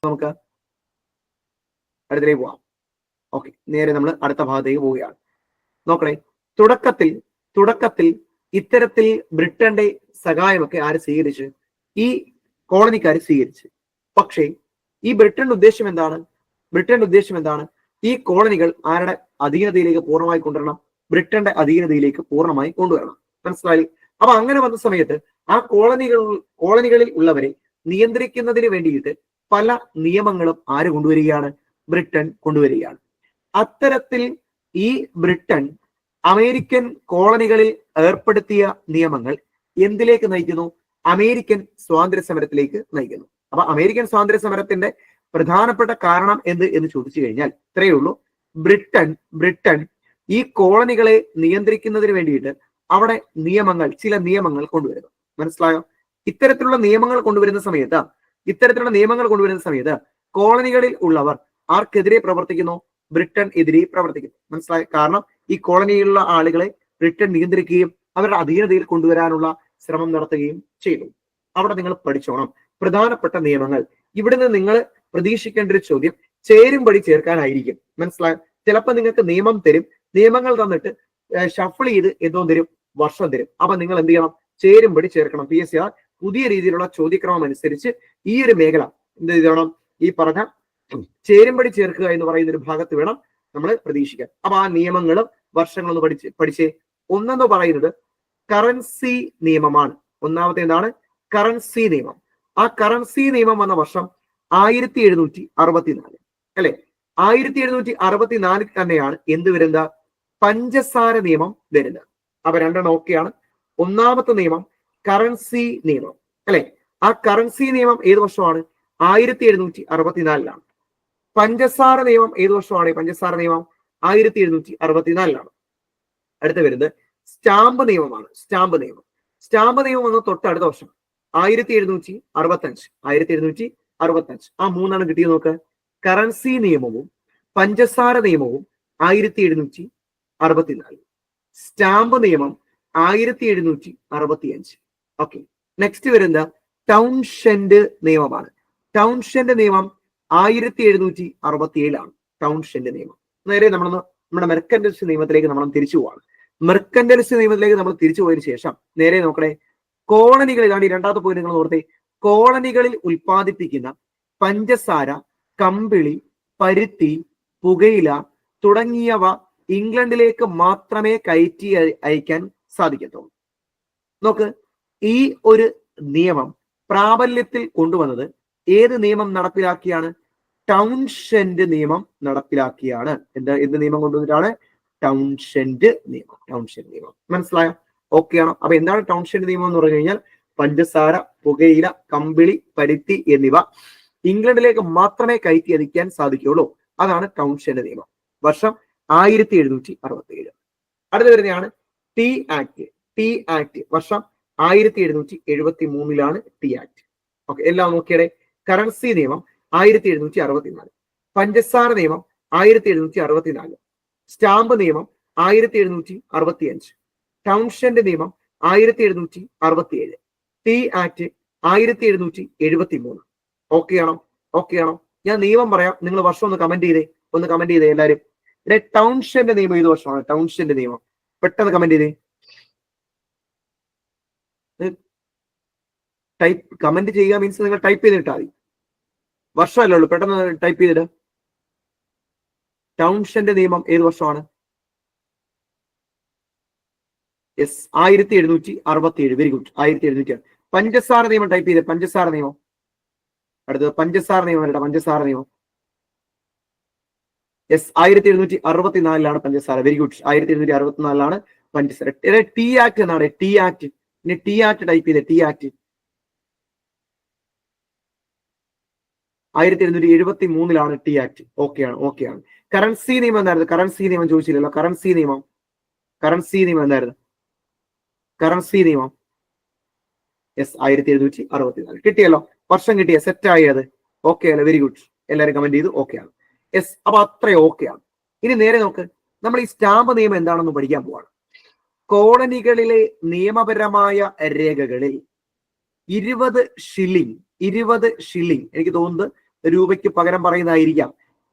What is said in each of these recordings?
നമുക്ക് അടുത്തേക്ക് പോവാം. ഓക്കെ, നേരെ നമ്മൾ അടുത്ത ഭാഗത്തേക്ക് പോവുകയാണ്. നോക്കണേ, തുടക്കത്തിൽ ഇത്തരത്തിൽ ബ്രിട്ടന്റെ സഹായമൊക്കെ ആര് സ്വീകരിച്ച്? ഈ കോളനിക്കാർ സ്വീകരിച്ച്. പക്ഷേ ഈ ബ്രിട്ടന്റെ ഉദ്ദേശം എന്താണ്? ഈ കോളനികൾ ആരുടെ അധീനതയിലേക്ക് പൂർണ്ണമായി കൊണ്ടുവരണം? ബ്രിട്ടന്റെ അധീനതയിലേക്ക് പൂർണ്ണമായി കൊണ്ടുവരണം. മനസ്സിലായി? അപ്പൊ അങ്ങനെ വന്ന സമയത്ത് ആ കോളനികളിൽ ഉള്ളവരെ നിയന്ത്രിക്കുന്നതിന് വേണ്ടിയിട്ട് പല നിയമങ്ങളും ആര് കൊണ്ടുവരികയാണ്? ബ്രിട്ടൻ കൊണ്ടുവരികയാണ്. അത്തരത്തിൽ ഈ ബ്രിട്ടൻ അമേരിക്കൻ കോളനികളിൽ ഏർപ്പെടുത്തിയ നിയമങ്ങൾ എന്തിലേക്ക് നയിക്കുന്നു? അമേരിക്കൻ സ്വാതന്ത്ര്യ സമരത്തിലേക്ക് നയിക്കുന്നു. അപ്പൊ അമേരിക്കൻ സ്വാതന്ത്ര്യ സമരത്തിന്റെ പ്രധാനപ്പെട്ട കാരണം എന്ന് ചോദിച്ചു കഴിഞ്ഞാൽ ഇത്രയേ ഉള്ളൂ. ബ്രിട്ടൻ ഈ കോളനികളെ നിയന്ത്രിക്കുന്നതിന് വേണ്ടിയിട്ട് അവിടെ ചില നിയമങ്ങൾ കൊണ്ടുവരുന്നു. മനസ്സിലായോ? ഇത്തരത്തിലുള്ള നിയമങ്ങൾ കൊണ്ടുവരുന്ന സമയത്ത് കോളനികളിൽ ഉള്ളവർ ആർക്കെതിരെ പ്രവർത്തിക്കുന്നു? ബ്രിട്ടൻ എതിരെ പ്രവർത്തിക്കുന്നു. മനസ്സിലായോ? കാരണം ഈ കോളനിയിലുള്ള ആളുകളെ ബ്രിട്ടൻ നിയന്ത്രിക്കുകയും അവരുടെ അധീനതയിൽ കൊണ്ടുവരാനുള്ള ശ്രമം നടത്തുകയും ചെയ്തു. അവിടെ നിങ്ങൾ പഠിച്ചോണം പ്രധാനപ്പെട്ട നിയമങ്ങൾ. ഇവിടുന്ന് നിങ്ങൾ പ്രതീക്ഷിക്കേണ്ട ഒരു ചോദ്യം ചേരുംപടി ചേർക്കാനായിരിക്കും. മനസ്സിലായോ? ചിലപ്പോൾ നിങ്ങൾക്ക് നിയമം തരും, നിയമങ്ങൾ തന്നിട്ട് ഷഫിൾ ചെയ്ത് എന്തോ തരും, വർഷം തരും. അപ്പൊ നിങ്ങൾ എന്ത് ചെയ്യണം? ചേരുംപടി ചേർക്കണം. PSR പുതിയ രീതിയിലുള്ള ചോദ്യക്രമം അനുസരിച്ച് ഈ ഒരു മേഖല എന്ത് ചെയ്യണം? ഈ പറഞ്ഞ ചേരുംപടി ചേർക്കുക എന്ന് പറയുന്ന ഒരു ഭാഗത്ത് വേണം നമ്മൾ പ്രതീക്ഷിക്കാൻ. അപ്പൊ ആ നിയമങ്ങളും വർഷങ്ങളൊന്ന് പഠിച്ചേ. ഒന്നെന്ന് പറയുന്നത് കറൻസി നിയമമാണ്. ഒന്നാമത്തെ എന്താണ്? കറൻസി നിയമം. ആ കറൻസി നിയമം വന്ന വർഷം 1764 അല്ലെ? 1764 തന്നെയാണ് എന്ത് വരുന്നത്? പഞ്ചസാര നിയമം വരുന്നത്. അപ്പൊ രണ്ടെണ്ണം ഓക്കെയാണ്. ഒന്നാമത്തെ നിയമം കറൻസി നിയമം അല്ലെ? ആ കറൻസി നിയമം ഏത് വർഷമാണ്? 1764 പഞ്ചസാര നിയമം ഏത് വർഷമാണ്? പഞ്ചസാര നിയമം 1764 അടുത്ത വരുന്നത് സ്റ്റാമ്പ് നിയമമാണ്. സ്റ്റാമ്പ് നിയമം വന്ന് തൊട്ടടുത്ത വർഷം 1765. ആ മൂന്നാണ് കിട്ടിയത്. നോക്ക്, കറൻസി നിയമവും പഞ്ചസാര നിയമവും 1764, സ്റ്റാമ്പ് നിയമം 1765. ഓക്കെ, നെക്സ്റ്റ് വരുന്ന ടൗൺഷെൻഡ് നിയമമാണ്. ടൗൺഷെൻഡ് നിയമം 1767 ടൗൺഷെൻഡ് നിയമം. നേരെ നമ്മുടെ മെർക്കന്റൈൽസ് നിയമത്തിലേക്ക് നമ്മൾ തിരിച്ചു പോവാണ്. മെർക്കന്റൈൽസ് നിയമത്തിലേക്ക് നമ്മൾ തിരിച്ചു പോയതിനു ശേഷം നേരെ നോക്കണേ, കോളനികൾ ഇതാണ്. ഈ രണ്ടാമത്തെ പോയിന്റ് നിങ്ങൾ ഓർത്തേ. കോളനികളിൽ ഉൽപ്പാദിപ്പിക്കുന്ന പഞ്ചസാര, കമ്പിളി, പരുത്തി, പുകയില തുടങ്ങിയവ ഇംഗ്ലണ്ടിലേക്ക് മാത്രമേ കയറ്റി അയക്കാൻ സാധിക്കത്തുള്ളൂ. നോക്ക്, ഈ ഒരു നിയമം പ്രാബല്യത്തിൽ കൊണ്ടുവന്നത് ഏത് നിയമം നടപ്പിലാക്കിയാണ്? ടൗൺഷെൻഡ് നിയമം നടപ്പിലാക്കിയാണ്. എന്ത് നിയമം കൊണ്ടുവന്നിട്ടാണ്? ടൗൺഷെൻഡ് നിയമം. മനസ്സിലായോ? ഓക്കെ ആണോ? അപ്പൊ എന്താണ് ടൗൺഷെൻഡ് നിയമം എന്ന് പറഞ്ഞു കഴിഞ്ഞാൽ പഞ്ചസാര, പുകയില, കമ്പിളി, പരുത്തി എന്നിവ ഇംഗ്ലണ്ടിലേക്ക് മാത്രമേ കയറ്റി അയക്കാൻ സാധിക്കുകയുള്ളൂ. അതാണ് ടൗൺഷെൻഡ് നിയമം. വർഷം 1767. അടുത്ത വരുന്നതാണ് ടീ ആക്ട്. വർഷം 1773 ടീ ആക്ട്. ഓക്കെ, എല്ലാം നോക്കിയടെ. കറൻസി നിയമം 1764, പഞ്ചസാര നിയമം 1764, സ്റ്റാമ്പ് നിയമം 1765, ടൗൺഷെൻഡ് നിയമം 1767, ടീ ആക്ട് 1773. ഓക്കെ ആണോ? ഞാൻ നിയമം പറയാം, നിങ്ങൾ വർഷം ഒന്ന് കമന്റ് ചെയ്തേ എല്ലാവരും. ടൗൺഷെൻഡ് നിയമം ഏത് വർഷമാണ്? ടൗൺഷെൻഡ് നിയമം പെട്ടെന്ന് കമന്റ് ചെയ്തേ. കമന്റ് ചെയ്യുക മീൻസ് നിങ്ങൾ ടൈപ്പ് ചെയ്തിട്ടാ മതി. വർഷമല്ലേ ഉള്ളൂ, പെട്ടെന്ന് ടൈപ്പ് ചെയ്തിട്ട്. ടൗൺഷെൻഡ് നിയമം ഏത് വർഷമാണ്? യെസ്, 1767. Very good, 1767. പഞ്ചസാര നിയമം ടൈപ്പ് ചെയ്തേ. പഞ്ചസാര നിയമം. അടുത്തത് പഞ്ചസാര നിയമം വരട്ടെ. പഞ്ചസാര നിയമം യെസ്, 1764 പഞ്ചസാര. വെരി ഗുഡ്, 1764 പഞ്ചസാര. ടീ ആക്ട് എന്നാണ്. Tea act. ഇനി ടീ ആക്ട് ടൈപ്പ് ചെയ്തേ. Tea act 1773 tea act. ഓക്കെയാണ്. കറൻസി നിയമം എന്തായിരുന്നു? കറൻസി നിയമം ചോദിച്ചില്ലല്ലോ. കറൻസി നിയമം എന്തായിരുന്നു? കറൻസി നിയമം യെസ്, 1764. കിട്ടിയല്ലോ, വർഷം കിട്ടിയ, സെറ്റ് ആയത്. ഓക്കെ അല്ലേ? വെരി ഗുഡ്, എല്ലാവരും കമന്റ് ചെയ്തു. ഓക്കെയാണ്. യെസ്, അപ്പൊ അത്രയും ഓക്കെയാണ്. ഇനി നേരെ നോക്ക്, നമ്മൾ ഈ സ്റ്റാമ്പ് നിയമം എന്താണെന്ന് പഠിക്കാൻ പോവാണ്. കോളനികളിലെ നിയമപരമായ രേഖകളിൽ 20 ഷില്ലിംഗ് എനിക്ക് തോന്നുന്നത് രൂപയ്ക്ക് പകരം പറയുന്നതായിരിക്കാം,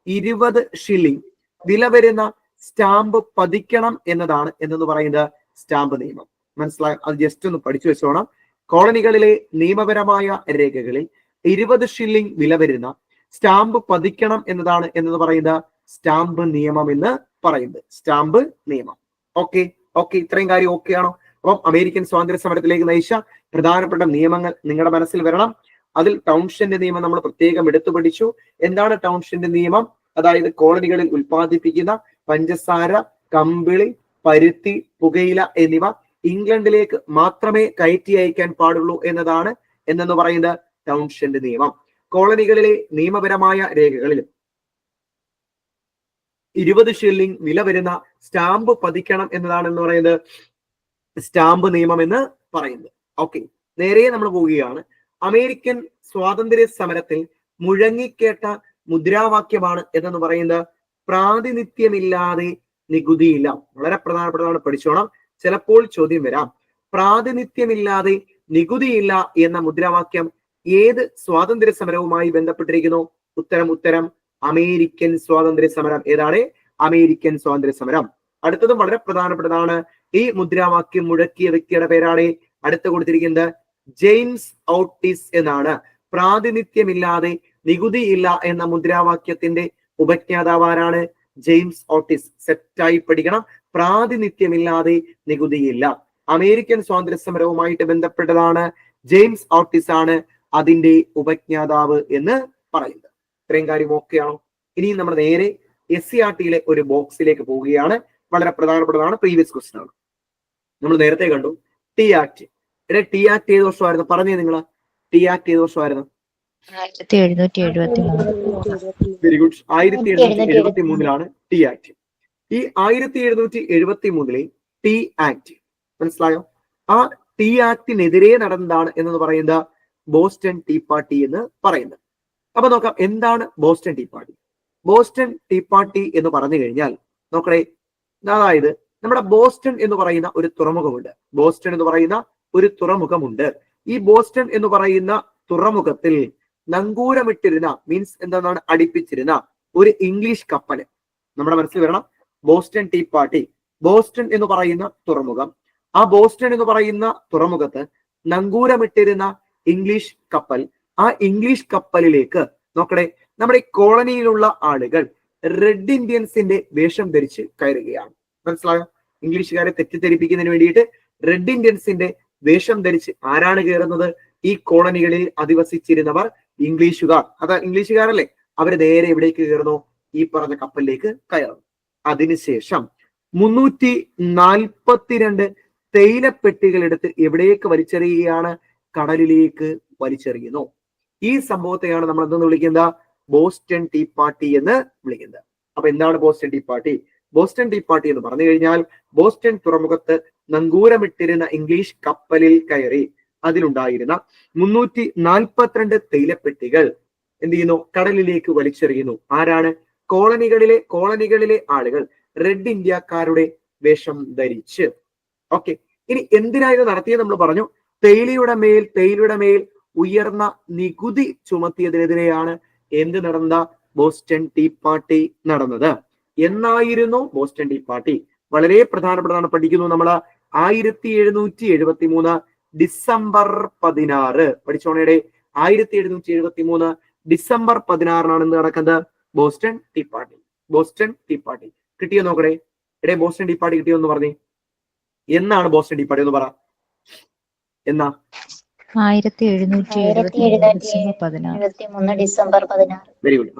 20 ഷില്ലിംഗ് വില വരുന്ന സ്റ്റാമ്പ് പതിക്കണം എന്നതാണ് എന്നു പറയുന്നത് സ്റ്റാമ്പ് നിയമം. മനസ്സിലായോ? അത് ജസ്റ്റ് ഒന്ന് പഠിച്ചു വെച്ചോണം. കോളനികളിലെ നിയമപരമായ രേഖകളിൽ 20 ഷില്ലിംഗ് വില വരുന്ന സ്റ്റാമ്പ് പതിക്കണം എന്നതാണ് എന്ന് പറയുന്നത് സ്റ്റാമ്പ് നിയമം എന്ന് പറയുന്നത് സ്റ്റാമ്പ് നിയമം. ഓക്കെ, ഇത്രയും കാര്യം ഓക്കെ ആണോ? അപ്പം അമേരിക്കൻ സ്വാതന്ത്ര്യ സമരത്തിലേക്ക് നയിച്ച പ്രധാനപ്പെട്ട നിയമങ്ങൾ നിങ്ങളുടെ മനസ്സിൽ വരണം. അതിൽ ടൗൺഷെന്റ് നിയമം നമ്മൾ പ്രത്യേകം എടുത്തു പഠിച്ചു. എന്താണ് ടൗൺഷെന്റ് നിയമം? അതായത് കോളനികളിൽ ഉൽപ്പാദിപ്പിക്കുന്ന പഞ്ചസാര, കമ്പിളി, പരുത്തി, പുകയില എന്നിവ ഇംഗ്ലണ്ടിലേക്ക് മാത്രമേ കയറ്റി അയക്കാൻ പാടുള്ളൂ എന്നതാണ് എന്നു പറയുന്നത് ടൗൺഷെന്റ് നിയമം. കോളനികളിലെ നിയമപരമായ രേഖകളിലും 20 ഷില്ലിംഗ് വില വരുന്ന സ്റ്റാമ്പ് പതിക്കണം എന്നതാണെന്ന് പറയുന്നത് സ്റ്റാമ്പ് നിയമം എന്ന് പറയുന്നത്. ഓക്കെ, നേരെ നമ്മൾ പോവുകയാണ്. അമേരിക്കൻ സ്വാതന്ത്ര്യ സമരത്തിൽ മുഴങ്ങിക്കേട്ട മുദ്രാവാക്യമാണ് എന്നു പറയുന്നത് പ്രാതിനിധ്യമില്ലാതെ നികുതിയില്ല. വളരെ പ്രധാനപ്പെട്ടതാണ്, പഠിച്ചോണം. ചിലപ്പോൾ ചോദ്യം വരാം. പ്രാതിനിധ്യമില്ലാതെ നികുതിയില്ല എന്ന മുദ്രാവാക്യം ഏത് സ്വാതന്ത്ര്യ സമരവുമായി ബന്ധപ്പെട്ടിരിക്കുന്നു? ഉത്തരം അമേരിക്കൻ സ്വാതന്ത്ര്യ സമരം. ഏതാണ്? അമേരിക്കൻ സ്വാതന്ത്ര്യ സമരം. അടുത്തതും വളരെ പ്രധാനപ്പെട്ടതാണ്. ഈ മുദ്രാവാക്യം മുഴക്കിയ വ്യക്തിയുടെ പേരാണ് അടുത്ത് കൊടുത്തിരിക്കുന്നത് ജെയിംസ് ഓട്ടിസ് എന്നാണ്. പ്രാതിനിധ്യമില്ലാതെ നികുതിയില്ല എന്ന മുദ്രാവാക്യത്തിന്റെ ഉപജ്ഞാതാവാരാണ്? James Otis. സെറ്റായി പഠിക്കണം. പ്രാതിനിധ്യമില്ലാതെ നികുതിയില്ല. അമേരിക്കൻ സ്വാതന്ത്ര്യ സമരവുമായിട്ട് ബന്ധപ്പെട്ടതാണ്. ജെയിംസ് ഓട്ടിസ് ആണ് അതിന്റെ ഉപജ്ഞാതാവ് എന്ന് പറയുന്നത്. ഇത്രയും കാര്യം ഓക്കെ ആണോ? ഇനി നമ്മൾ നേരെ SCERT ഒരു ബോക്സിലേക്ക് പോവുകയാണ്. വളരെ പ്രധാനപ്പെട്ടതാണ്, പ്രീവിയസ് ക്വസ്റ്റ്യൻ ആണ്. നമ്മൾ നേരത്തെ കണ്ടു ടി ആക്ട്. ടി ആക്ട് ഏത് വർഷമായിരുന്നു? പറഞ്ഞേ നിങ്ങൾ. ടി ആക്ട് ഏത് വർഷമായിരുന്നു? 1773. Very good. 1773 T act. ഈ 1773 ടി ആക്ട് മനസ്സിലായോ? ആ ടി ആക്ടിനെതിരെ നടന്നതാണ് എന്ന് പറയുന്നത് ബോസ്റ്റൺ ടീ പാർട്ടി എന്ന് പറയുന്നത്. അപ്പൊ നോക്കാം, എന്താണ് Boston tea party? Boston tea party എന്ന് പറഞ്ഞു കഴിഞ്ഞാൽ നോക്കണേ, അതായത് നമ്മുടെ ബോസ്റ്റൺ എന്ന് പറയുന്ന ഒരു തുറമുഖമുണ്ട്. ബോസ്റ്റൺ എന്ന് പറയുന്ന ഒരു തുറമുഖമുണ്ട്. ഈ ബോസ്റ്റൺ എന്ന് പറയുന്ന തുറമുഖത്തിൽ നങ്കൂരമിട്ടിരുന്ന, മീൻസ് എന്താണ്, അടുപ്പിച്ചിരുന്ന ഒരു ഇംഗ്ലീഷ് കപ്പൽ നമ്മുടെ മനസ്സിൽ വരണം. ബോസ്റ്റൺ ടീ പാർട്ടി, ബോസ്റ്റൺ എന്ന് പറയുന്ന തുറമുഖം, ആ ബോസ്റ്റൺ എന്ന് പറയുന്ന തുറമുഖത്ത് നങ്കൂരമിട്ടിരുന്ന ഇംഗ്ലീഷ് കപ്പൽ, ആ ഇംഗ്ലീഷ് കപ്പലിലേക്ക് നോക്കണേ, നമ്മുടെ കോളനിയിലുള്ള ആളുകൾ റെഡ് ഇന്ത്യൻസിന്റെ വേഷം ധരിച്ച് കയറുകയാണ്. മനസ്സിലായോ? ഇംഗ്ലീഷുകാരെ തെറ്റിദ്ധരിപ്പിക്കുന്നതിന് വേണ്ടിയിട്ട് റെഡ് ഇന്ത്യൻസിന്റെ വേഷം ധരിച്ച് ആരാണ് കയറുന്നത്? ഈ കോളനികളിൽ അധിവസിച്ചിരുന്നവർ ഇംഗ്ലീഷുകാർ. അതാ ഇംഗ്ലീഷുകാരല്ലേ? അവര് നേരെ എവിടേക്ക് കയറുന്നു? ഈ പറഞ്ഞ കപ്പലിലേക്ക് കയറുന്നു. അതിനുശേഷം 342 തേയിലപ്പെട്ടികൾ എടുത്ത് എവിടേക്ക് വലിച്ചെറിയുകയാണ്? കടലിലേക്ക് വലിച്ചെറിയുന്നു. ഈ സംഭവത്തെയാണ് നമ്മൾ എന്തെന്ന് വിളിക്കുന്നത്? ബോസ്റ്റൺ ടീ പാർട്ടി എന്ന് വിളിക്കുന്നത്. അപ്പൊ എന്താണ് Boston tea party? Boston tea party എന്ന് പറഞ്ഞു കഴിഞ്ഞാൽ ബോസ്റ്റൺ തുറമുഖത്ത് നങ്കൂരമിട്ടിരുന്ന ഇംഗ്ലീഷ് കപ്പലിൽ കയറി അതിലുണ്ടായിരുന്ന 342 തേയിലപ്പെട്ടികൾ എന്ത് ചെയ്യുന്നു? കടലിലേക്ക് വലിച്ചെറിയുന്നു. ആരാണ്? കോളനികളിലെ ആളുകൾ റെഡ് ഇന്ത്യക്കാരുടെ വേഷം ധരിച്ച്. ഓക്കെ, ഇനി എന്തിനായിരുന്നു നടത്തിയത്? നമ്മൾ പറഞ്ഞു, തേയിലയുടെ മേൽ ഉയർന്ന നികുതി ചുമത്തിയതിനെതിരെയാണ് എന്ത് നടന്ന? ബോസ്റ്റൺ ടീ പാർട്ടി നടന്നത്. എന്നായിരുന്നു ബോസ്റ്റൺ ടീ പാർട്ടി? വളരെ പ്രധാനപ്പെട്ടതാണ്, പഠിക്കുന്നു നമ്മൾ. 1773 ഡിസംബർ 16 പഠിച്ചോണയുടെ. 1773 ഡിസംബർ 16 എന്ത് നടക്കുന്നത്? Boston tea party. Boston tea party കിട്ടിയോ നോക്കണേ. ബോസ്റ്റൺ ടീ പാർട്ടി കിട്ടിയോ എന്ന് പറഞ്ഞേ. എന്നാണ് ബോസ്റ്റൺ ടീ പാർട്ടി എന്ന് പറ? എന്നാ? 1773 ഡിസംബർ 16. Very good.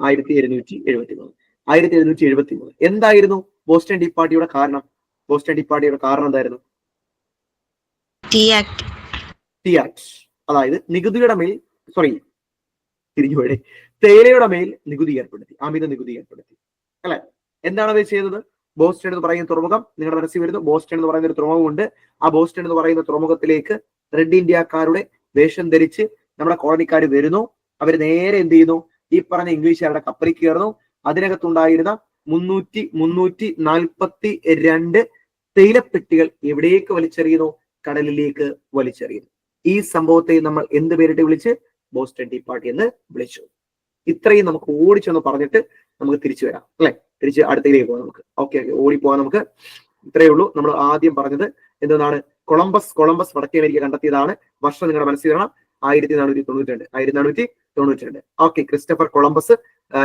1773. എന്തായിരുന്നു ബോസ്റ്റൺ ടീ പാർട്ടിയുടെ കാരണം? ബോസ്റ്റൺ ടീ പാർട്ടിയുടെ കാരണം എന്തായിരുന്നു? T act. അതായത് നികുതിയുടെ മേൽ, തേയിലയുടെ മേൽ നികുതി ഏർപ്പെടുത്തി, അമിത നികുതി ഏർപ്പെടുത്തി അല്ലെ? എന്താണ് അത് ചെയ്തത്? ബോസ്റ്റൺ എന്ന് പറയുന്ന തുറമുഖം നിങ്ങളുടെ മനസ്സിൽ വരുന്നു. ബോസ്റ്റൺ എന്ന് പറയുന്ന ഒരു തുറമുഖമുണ്ട്. ആ ബോസ്റ്റൺ എന്ന് പറയുന്ന തുറമുഖത്തിലേക്ക് റെഡ് ഇന്ത്യക്കാരുടെ വേഷം ധരിച്ച് നമ്മുടെ കോളനിക്കാർ വരുന്നു. അവർ നേരെ എന്ത് ചെയ്യുന്നു? ഈ പറഞ്ഞ ഇംഗ്ലീഷുകാരുടെ കപ്പലിൽ കയറുന്നു. അതിനകത്തുണ്ടായിരുന്ന 342 തേയിലപ്പെട്ടികൾ എവിടേക്ക് വലിച്ചെറിയുന്നു? കടലിലേക്ക് വലിച്ചെറിയുന്നു. ഈ സംഭവത്തെ നമ്മൾ എന്ത് പേരിട്ട് വിളിച്ച്? ബോസ്റ്റൺ ടീ പാർട്ടി എന്ന് വിളിച്ചു. ഇത്രയും നമുക്ക് ഓടിച്ചൊന്ന് പറഞ്ഞിട്ട് നമുക്ക് തിരിച്ചു വരാം അല്ലെ, തിരിച്ച് അടുത്തയിലേക്ക് പോകാം നമുക്ക്. ഓക്കെ, ഓടിപ്പോവാൻ നമുക്ക്. ഇത്രയേ ഉള്ളൂ. നമ്മൾ ആദ്യം പറഞ്ഞത് എന്താണ്? കൊളംബസ് വടക്കേ അമേരിക്ക കണ്ടെത്തിയതാണ്. വർഷം നിങ്ങളുടെ മനസ്സിൽ വരണം, 1492. 1492. ഓക്കെ, ക്രിസ്റ്റഫർ കൊളംബസ്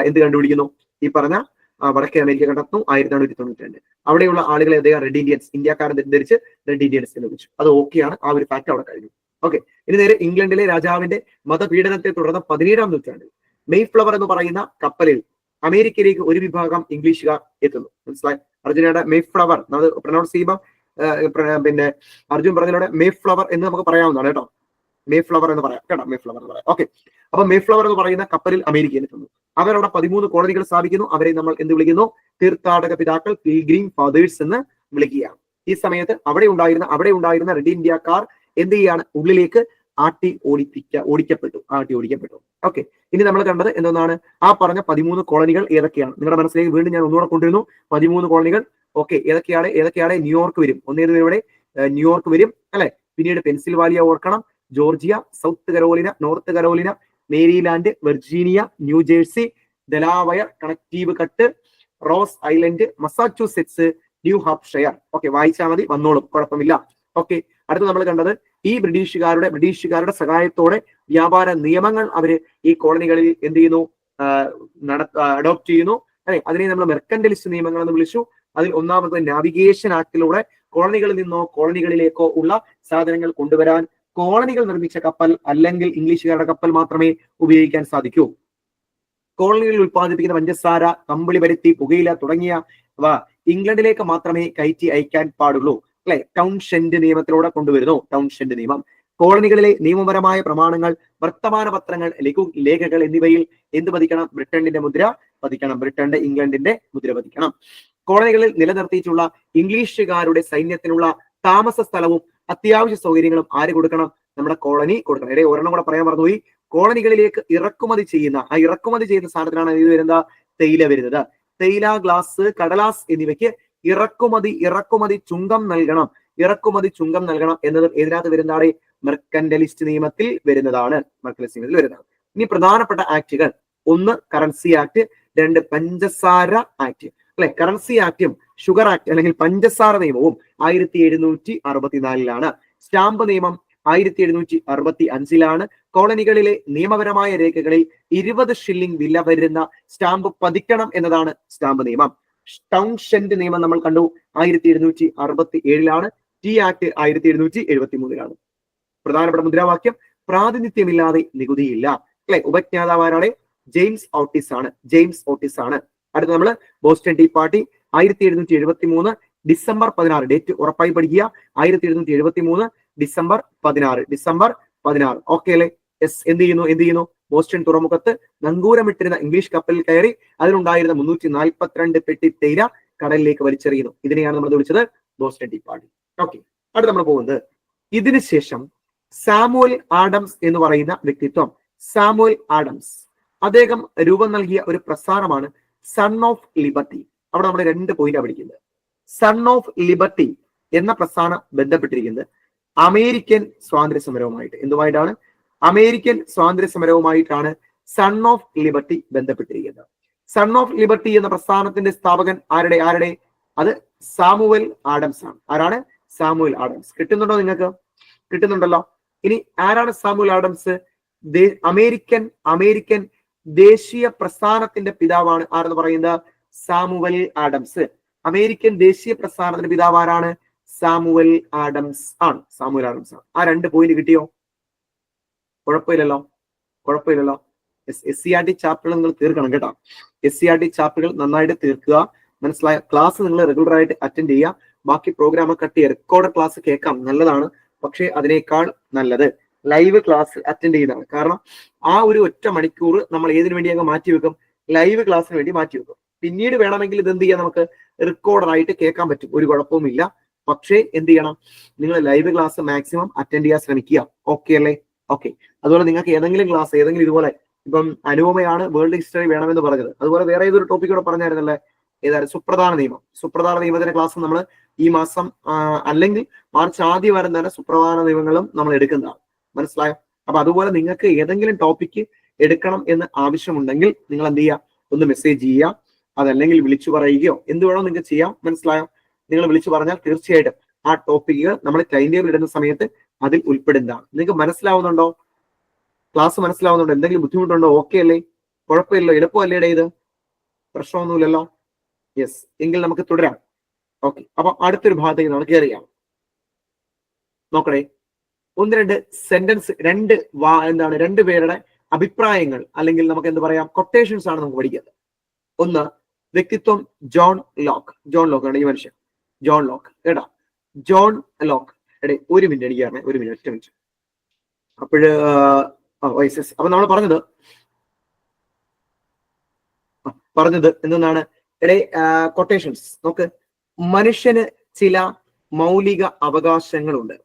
എന്ത് കണ്ടുപിടിക്കുന്നു? ഈ പറഞ്ഞ വടക്കേ അമേരിക്ക കണ്ടെത്തുന്നു 1492. അവിടെയുള്ള ആളുകളെ അദ്ദേഹം റെഡ് ഇന്ത്യൻസ്, ഇന്ത്യക്കാരൻ തെറ്റിദ്ധരിച്ച് റെഡ് ഇന്ത്യൻസ് എന്ന് വിളിച്ചു. അത് ഓക്കെയാണ്, ആ ഒരു ഫാക്ട് അവിടെ കഴിഞ്ഞു. ഓക്കെ, ഇനി നേരെ ഇംഗ്ലണ്ടിലെ രാജാവിന്റെ മതപീഡനത്തെ തുടർന്ന് 17-ാം നൂറ്റാണ്ടിൽ മെയ്ഫ്ലവർ എന്ന് പറയുന്ന കപ്പലിൽ അമേരിക്കയിലേക്ക് ഒരു വിഭാഗം ഇംഗ്ലീഷുകാർ എത്തുന്നു. മനസ്സിലായി? അർജുനയുടെ മെയ്ഫ്ലവർ നമ്മൾ പ്രൊനൗൺസ് ചെയ്യുമ്പോൾ പിന്നെ അർജുൻ പറഞ്ഞതിലൂടെ മെയ്ഫ്ലവർ എന്ന് നമുക്ക് പറയാവുന്നതാണ് കേട്ടോ. മേഫ്ലവർ എന്ന് പറയാം കേട്ടോ, മേഫ്ലവർ എന്ന് പറയാം. ഓക്കെ, അപ്പൊ മേഫ്ലവർ എന്ന് പറയുന്ന കപ്പലിൽ അമേരിക്കയിൽ എത്തുന്നു. അവരവിടെ 13 കോളനികൾ സ്ഥാപിക്കുന്നു. അവരെ നമ്മൾ എന്ത് വിളിക്കുന്നു? തീർത്ഥാടക പിതാക്കൾ, പിൽഗ്രീം ഫാദേഴ്സ് എന്ന് വിളിക്കുകയാണ്. ഈ സമയത്ത് അവിടെ ഉണ്ടായിരുന്ന റെഡ് ഇന്ത്യക്കാർ എന്ത് ചെയ്യാണ്? ഉള്ളിലേക്ക് ആട്ടി ഓടിക്കപ്പെട്ടു. ഓക്കെ, ഇനി നമ്മൾ കണ്ടത് എന്താണ്? ആ പറഞ്ഞ 13 കോളനികൾ ഏതൊക്കെയാണ്? നിങ്ങളുടെ മനസ്സിലേക്ക് വീണ്ടും ഞാൻ ഒന്നുകൂടെ കൊണ്ടുവരുന്നു. 13 കോളനികൾ. ഓക്കെ, ഏതൊക്കെയാണ്? ന്യൂയോർക്ക് വരും. ഒന്നേത് ഇവിടെ ന്യൂയോർക്ക് വരും അല്ലെ. പിന്നീട് പെൻസിൽവാനിയ ഓർക്കണം, Georgia, South Carolina, North Carolina, Maryland, Virginia, New Jersey, Delaware, Connecticut, Rhode Island, Massachusetts, New Hampshire. Okay, വായിച്ചാൽ മതി, വന്നോളും, കുഴപ്പമില്ല. ഓക്കെ, അടുത്ത് നമ്മൾ കണ്ടത് ഈ ബ്രിട്ടീഷുകാരുടെ സഹായത്തോടെ വ്യാപാര നിയമങ്ങൾ അവര് ഈ കോളനികളിൽ എന്ത് ചെയ്യുന്നു? അഡോപ്റ്റ് ചെയ്യുന്നു അല്ലെ. അതിനെ നമ്മൾ മെർക്കന്റലിസ്റ്റ് നിയമങ്ങൾ എന്ന് വിളിച്ചു. അതിൽ ഒന്നാമത് നാവിഗേഷൻ ആക്ടിലൂടെ കോളനികളിൽ നിന്നോ കോളനികളിലേക്കോ ഉള്ള സാധനങ്ങൾ കൊണ്ടുവരാൻ കോളനികൾ നിർമ്മിച്ച കപ്പൽ അല്ലെങ്കിൽ ഇംഗ്ലീഷുകാരുടെ കപ്പൽ മാത്രമേ ഉപയോഗിക്കാൻ സാധിക്കൂ. കോളനികളിൽ ഉത്പാദിപ്പിക്കുന്ന പഞ്ചസാര, കമ്പിളി പരുത്തി, പുകയില തുടങ്ങിയവ ഇംഗ്ലണ്ടിലേക്ക് മാത്രമേ കയറ്റി അയക്കാൻ പാടുള്ളൂ അല്ലെ. ടൗൺഷെൻഡ് നിയമത്തിലൂടെ കൊണ്ടുവരുന്നു. ടൗൺഷെൻഡ് നിയമം കോളനികളിലെ നിയമപരമായ പ്രമാണങ്ങൾ, വർത്തമാന പത്രങ്ങൾ, ലേഖകൾ എന്നിവയിൽ എന്ത് പതിക്കണം? ബ്രിട്ടന്റെ മുദ്ര പതിക്കണം. ഇംഗ്ലണ്ടിന്റെ മുദ്ര പതിക്കണം. കോളനികളിൽ നിലനിർത്തിയിട്ടുള്ള ഇംഗ്ലീഷുകാരുടെ സൈന്യത്തിനുള്ള താമസ സ്ഥലവും അത്യാവശ്യ സൗകര്യങ്ങളും ആര് കൊടുക്കണം? നമ്മുടെ കോളനി കൊടുക്കണം. ഇടയിൽ ഒരെണ്ണം കൂടെ പറയാൻ മറന്നുപോയി. കോളനികളിലേക്ക് ഇറക്കുമതി ചെയ്യുന്ന സാധനത്തിനാണ് ഇത് വരുന്നത്, തേയില വരുന്നത്. തേയില, ഗ്ലാസ്, കടലാസ് എന്നിവയ്ക്ക് ഇറക്കുമതി ചുങ്കം നൽകണം എന്നത് ഇതിനകത്ത് വരുന്നതാണ്? മെർക്കന്റലിസ്റ്റ് നിയമത്തിൽ വരുന്നതാണ്. ഇനി പ്രധാനപ്പെട്ട ആക്ടുകൾ: 1 കറൻസി ആക്ട്, 2 പഞ്ചസാര ആക്ട് അല്ലെ. കറൻസി ആക്ടും ഷുഗർ ആക്ട് അല്ലെങ്കിൽ പഞ്ചസാര നിയമവും 1764-ലാണ്. സ്റ്റാമ്പ് നിയമം 1765-ലാണ്. കോളനികളിലെ നിയമപരമായ രേഖകളിൽ 20 ഷില്ലിംഗ് വില വരുന്ന സ്റ്റാമ്പ് പതിക്കണം എന്നതാണ് സ്റ്റാമ്പ് നിയമം. ടൗൺഷെൻഡ് നിയമം നമ്മൾ കണ്ടു 1767-ലാണ്. Tea act 1773-ലാണ്. പ്രധാനപ്പെട്ട മുദ്രാവാക്യം: പ്രാതിനിധ്യമില്ലാതെ നികുതിയില്ല അല്ലെ. ഉപജ്ഞാതാവാരാണ്? ജെയിംസ് ഓട്ടിസ് ആണ്. അടുത്ത നമ്മൾ Boston tea party 1773 December 16. Date ഉറപ്പായി പഠിക്കുക. 1773 ഡിസംബർ 16. ഓക്കെ അല്ലെ? എന്ത് ചെയ്യുന്നു? ബോസ്റ്റൺ തുറമുഖത്ത് നങ്കൂരമിട്ടിരുന്ന ഇംഗ്ലീഷ് കപ്പലിൽ കയറി അതിലുണ്ടായിരുന്ന 342 പെട്ടി തേയില കടലിലേക്ക് വലിച്ചെറിയുന്നു. ഇതിനെയാണ് നമ്മൾ വിളിച്ചത് ബോസ്റ്റൺ ടീ പാർട്ടി. ഓക്കെ, അടുത്ത് നമ്മൾ പോകുന്നത് ഇതിനുശേഷം സാമുവൽ ആഡംസ് എന്ന് പറയുന്ന വ്യക്തിത്വം. സാമുവൽ ആഡംസ് അദ്ദേഹം രൂപം നൽകിയ ഒരു പ്രസ്ഥാനമാണ് സൺ ഓഫ് ലിബർട്ടി. അവിടെ നമ്മൾ 2 പോയിന്റാണ് പഠിക്കുന്നത്. സൺ ഓഫ് ലിബർട്ടി എന്ന പ്രസ്ഥാനം ബന്ധപ്പെട്ടിരിക്കുന്നത് അമേരിക്കൻ സ്വാതന്ത്ര്യ സമരവുമായിട്ട്. എന്തുമായിട്ടാണ്? അമേരിക്കൻ സ്വാതന്ത്ര്യ സമരവുമായിട്ടാണ് സൺ ഓഫ് ലിബർട്ടി ബന്ധപ്പെട്ടിരിക്കുന്നത്. സൺ ഓഫ് ലിബർട്ടി എന്ന പ്രസ്ഥാനത്തിന്റെ സ്ഥാപകൻ ആരുടെ? അത് സാമുവൽ ആഡംസ് ആണ്. ആരാണ്? Samuel Adams. കിട്ടുന്നുണ്ടോ നിങ്ങൾക്ക്? കിട്ടുന്നുണ്ടല്ലോ. ഇനി ആരാണ് സാമുവൽ ആഡംസ്? അമേരിക്കൻ ദേശീയ പ്രസ്ഥാനത്തിന്റെ പിതാവാണ്. ആരെന്ന് പറയുന്നത്? Samuel Adams. അമേരിക്കൻ ദേശീയ പ്രസ്ഥാനത്തിന്റെ പിതാവ് ആരാണ്? സാമുവൽ ആഡംസ് ആണ്. ആ 2 പോയിന്റ് കിട്ടിയോ? കുഴപ്പമില്ലല്ലോ. SCERT ചാപ്റ്ററുകൾ നിങ്ങൾ തീർക്കണം കേട്ടോ. SCERT ചാപ്റ്ററുകൾ നന്നായിട്ട് തീർക്കുക. മനസ്സിലായ? ക്ലാസ് നിങ്ങൾ റെഗുലർ ആയിട്ട് അറ്റൻഡ് ചെയ്യുക. ബാക്കി പ്രോഗ്രാം കട്ട് ചെയ്യുക. റെക്കോർഡ് ക്ലാസ് കേൾക്കാം, നല്ലതാണ്. പക്ഷെ അതിനേക്കാൾ നല്ലത് ലൈവ് ക്ലാസ് അറ്റൻഡ് ചെയ്യുന്നതാണ്. കാരണം ആ ഒരു ഒറ്റ മണിക്കൂർ നമ്മൾ ഏതിനു വേണ്ടി അങ്ങ് മാറ്റിവെക്കും? ലൈവ് ക്ലാസ്സിന് വേണ്ടി മാറ്റിവെക്കും. പിന്നീട് വേണമെങ്കിൽ ഇത് എന്ത് ചെയ്യാം? നമുക്ക് റെക്കോർഡറായിട്ട് കേൾക്കാൻ പറ്റും, ഒരു കുഴപ്പവുമില്ല. പക്ഷേ എന്ത് ചെയ്യണം? നിങ്ങൾ ലൈവ് ക്ലാസ് മാക്സിമം അറ്റൻഡ് ചെയ്യാൻ ശ്രമിക്കുക. ഓക്കെ അല്ലേ? ഓക്കെ. അതുപോലെ നിങ്ങൾക്ക് ഏതെങ്കിലും ക്ലാസ് ഇതുപോലെ ഇപ്പം അനുപമയാണ് വേൾഡ് ഹിസ്റ്ററി വേണമെന്ന് പറഞ്ഞത്, അതുപോലെ വേറെ ഏതൊരു ടോപ്പിക് കൂടെ പറഞ്ഞായിരുന്നല്ലേ? ഏതായാലും സുപ്രധാന നിയമത്തിന്റെ ക്ലാസ് നമ്മൾ ഈ മാസം അല്ലെങ്കിൽ മാർച്ച് ആദ്യം വരെ തന്നെ സുപ്രധാന നിയമങ്ങളും നമ്മൾ എടുക്കുന്നതാണ്. മനസ്സിലായോ? അപ്പൊ അതുപോലെ നിങ്ങൾക്ക് ഏതെങ്കിലും ടോപ്പിക്ക് എടുക്കണം എന്ന് ആവശ്യമുണ്ടെങ്കിൽ നിങ്ങൾ എന്ത് ചെയ്യുക, ഒന്ന് മെസ്സേജ് ചെയ്യുക, അതല്ലെങ്കിൽ വിളിച്ചു പറയുകയോ എന്ത് വേണോ നിങ്ങൾക്ക് ചെയ്യാം. മനസ്സിലായോ? നിങ്ങൾ വിളിച്ചു പറഞ്ഞാൽ തീർച്ചയായിട്ടും ആ ടോപ്പിക്കുകൾ നമ്മൾ ടൈം ടേബിൾ ഇടുന്ന സമയത്ത് അതിൽ ഉൾപ്പെടുന്നതാണ്. നിങ്ങൾക്ക് മനസ്സിലാവുന്നുണ്ടോ? ക്ലാസ് മനസ്സിലാവുന്നുണ്ടോ? എന്തെങ്കിലും ബുദ്ധിമുട്ടുണ്ടോ? ഓക്കെ അല്ലേ? കുഴപ്പമില്ലല്ലോ? എളുപ്പമല്ലേടെ ഇത്? പ്രശ്നമൊന്നുമില്ലല്ലോ? യെസ്, എങ്കിൽ നമുക്ക് തുടരാം. ഓക്കെ, അപ്പൊ അടുത്തൊരു ഭാഗത്തേക്ക് നമ്മൾ കയറിയാണ്. നോക്കണേ, ഒന്ന് രണ്ട് സെന്റൻസ്, രണ്ട് പേരുടെ അഭിപ്രായങ്ങൾ അല്ലെങ്കിൽ നമുക്ക് എന്ത് പറയാം, കൊട്ടേഷൻസ് ആണ് നമുക്ക് പഠിക്കുന്നത്. ഒന്ന്, വ്യക്തിത്വം ജോൺ ലോക്ക്. ജോൺ ലോക്ക് ആണ് ഈ മനുഷ്യൻ, ജോൺ ലോക്ക്. എടാ ജോൺ ലോക്ക്, എടേ ഒരു മിനിറ്റ് എനിക്ക് പറഞ്ഞേ, ഒരു മിനിറ്റ്, ഒറ്റ മിനിറ്റ്. അപ്പൊ നമ്മൾ പറഞ്ഞത് എന്താണ്? എടേ കൊട്ടേഷൻസ് നോക്ക്. മനുഷ്യന് ചില മൗലിക അവകാശങ്ങളുണ്ട്,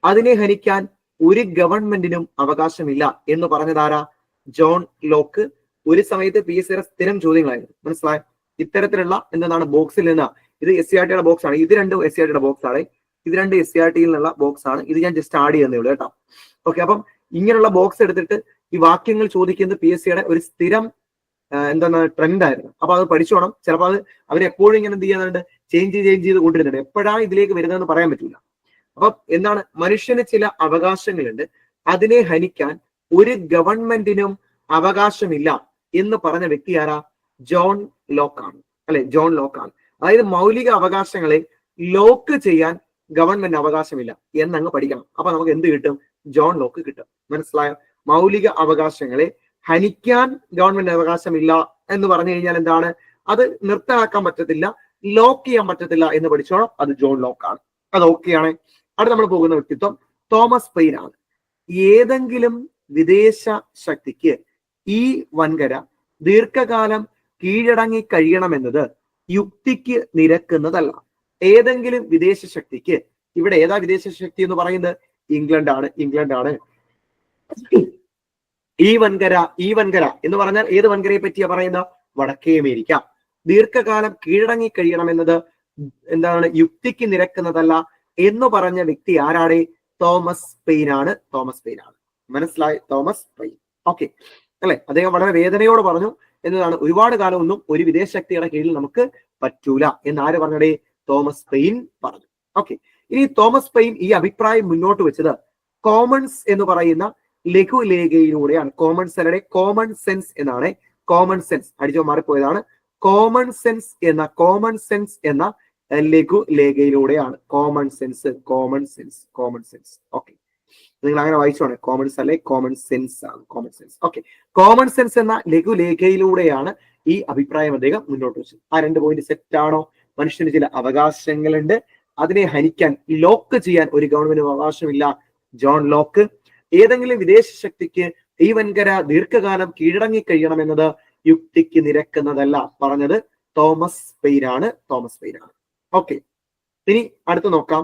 അതിനെ ഹനിക്കാൻ ഒരു ഗവൺമെന്റിനും അവകാശമില്ല എന്ന് പറഞ്ഞതാരാ? John Locke. ഒരു സമയത്ത് PSC സ്ഥിരം ചോദ്യങ്ങളായിരുന്നു. മനസ്സിലായോ? ഇത്തരത്തിലുള്ള എന്താണ് ബോക്സിൽ നിന്ന്, ഇത് SCERT ബോക്സ് ആണ്, ഇത് രണ്ടും SCERT ബോക്സ് ആണ്, ഇത് രണ്ട് SCERT നിന്നുള്ള ബോക്സ് ആണ്, ഇത് ഞാൻ ജസ്റ്റ് ആഡ് ചെയ്യുന്നേ ഉള്ളൂ കേട്ടോ. ഓക്കെ, അപ്പം ഇങ്ങനെയുള്ള ബോക്സ് എടുത്തിട്ട് ഈ വാക്യങ്ങൾ ചോദിക്കുന്നത് PSC ഒരു സ്ഥിരം ട്രെൻഡ് ആയിരുന്നു. അപ്പൊ അത് പഠിച്ചോണം. ചിലപ്പോൾ അത് അവരെപ്പോഴും ഇങ്ങനെ എന്ത് ചെയ്യുന്നുണ്ട്, ചേഞ്ച് ചെയ്ത് കൊണ്ടിരുന്നുണ്ട്. എപ്പോഴാണ് ഇതിലേക്ക് വരുന്നതെന്ന് പറയാൻ പറ്റില്ല. അപ്പൊ എന്താണ്? മനുഷ്യന് ചില അവകാശങ്ങളുണ്ട്, അതിനെ ഹനിക്കാൻ ഒരു ഗവൺമെന്റിനും അവകാശമില്ല എന്ന് പറഞ്ഞ വ്യക്തി ആരാ? ജോൺ ലോക്കാണ്, അല്ലെ? ജോൺ ലോക്കാണ്. അതായത് മൗലിക അവകാശങ്ങളെ ലോക്ക് ചെയ്യാൻ ഗവൺമെന്റ് അവകാശമില്ല എന്നങ്ങ് പഠിക്കണം. അപ്പൊ നമുക്ക് എന്ത് കിട്ടും? ജോൺ ലോക്ക് കിട്ടും. മനസ്സിലായോ? മൗലിക അവകാശങ്ങളെ ഹനിക്കാൻ ഗവൺമെന്റ് അവകാശമില്ല എന്ന് പറഞ്ഞു കഴിഞ്ഞാൽ എന്താണ്? അത് നിർത്തലാക്കാൻ പറ്റത്തില്ല, ലോക്ക് ചെയ്യാൻ പറ്റത്തില്ല എന്ന് പഠിച്ചോണം. അത് ജോൺ ലോക്കാണ്. അത് ഓക്കെയാണ്. അവിടെ നമ്മൾ പോകുന്ന വ്യക്തിത്വം തോമസ് പെയിൻ ആണ്. ഏതെങ്കിലും വിദേശ ശക്തിക്ക് ഈ വൻകര ദീർഘകാലം കീഴടങ്ങി കഴിയണമെന്നത് യുക്തിക്ക് നിരക്കുന്നതല്ല. ഏതെങ്കിലും വിദേശ ശക്തിക്ക്, ഇവിടെ ഏതാ വിദേശ ശക്തി എന്ന് പറയുന്നത്? ഇംഗ്ലണ്ട് ആണ്. ഈ വൻകര എന്ന് പറഞ്ഞാൽ ഏത് വൻകരയെ പറ്റിയാ പറയുന്ന? വടക്കേ അമേരിക്ക. ദീർഘകാലം കീഴടങ്ങി കഴിയണമെന്നത് എന്താണ്? യുക്തിക്ക് നിരക്കുന്നതല്ല എന്ന് പറഞ്ഞ വ്യക്തി ആരാണ്? തോമസ് പെയിൻ ആണ്. മനസ്സിലായി? Thomas pain. ഓക്കെ അല്ലെ? അദ്ദേഹം വളരെ വേദനയോട് പറഞ്ഞു എന്നതാണ്, ഒരുപാട് കാലം ഒന്നും ഒരു വിദേശ ശക്തിയുടെ കീഴിൽ നമുക്ക് പറ്റൂല എന്ന് ആര് പറഞ്ഞടേ? തോമസ് പെയിൻ പറഞ്ഞു. ഓക്കെ, ഇനി തോമസ് പെയിൻ ഈ അഭിപ്രായം മുന്നോട്ട് വെച്ചത് കോമൺസ് എന്ന് പറയുന്ന ലഘുലേഖയിലൂടെയാണ്. കോമൺ സെൻസ് എന്നാണ്. കോമൺ സെൻസ് അടിച്ചോ മാറിപ്പോയതാണ്. കോമൺ സെൻസ് എന്ന ലഘുലേഖയിലൂടെയാണ്. Common sense. ഓക്കെ, നിങ്ങൾ അങ്ങനെ വായിച്ചോണേ. കോമൺസ് അല്ലെ, കോമൺ സെൻസ് ആണ്. ഓക്കെ, കോമൺ സെൻസ് എന്ന ലഘുലേഖയിലൂടെയാണ് ഈ അഭിപ്രായം അദ്ദേഹം മുന്നോട്ട് വെച്ചത്. ആ രണ്ട് പോയിന്റ് സെറ്റ് ആണോ? മനുഷ്യന് ചില അവകാശങ്ങളുണ്ട്, അതിനെ ഹനിക്കാൻ, ലോക്ക് ചെയ്യാൻ ഒരു ഗവൺമെന്റിന് അവകാശമില്ല. John Locke. ഏതെങ്കിലും വിദേശ ശക്തിക്ക് ഈ വൻകര ദീർഘകാലം കീഴടങ്ങി കഴിയണമെന്നത് യുക്തിക്ക് നിരക്കുന്നതല്ല പറഞ്ഞത് തോമസ് പെയിൻ ആണ്. ഓക്കെ, ഇനി അടുത്ത് നോക്കാം.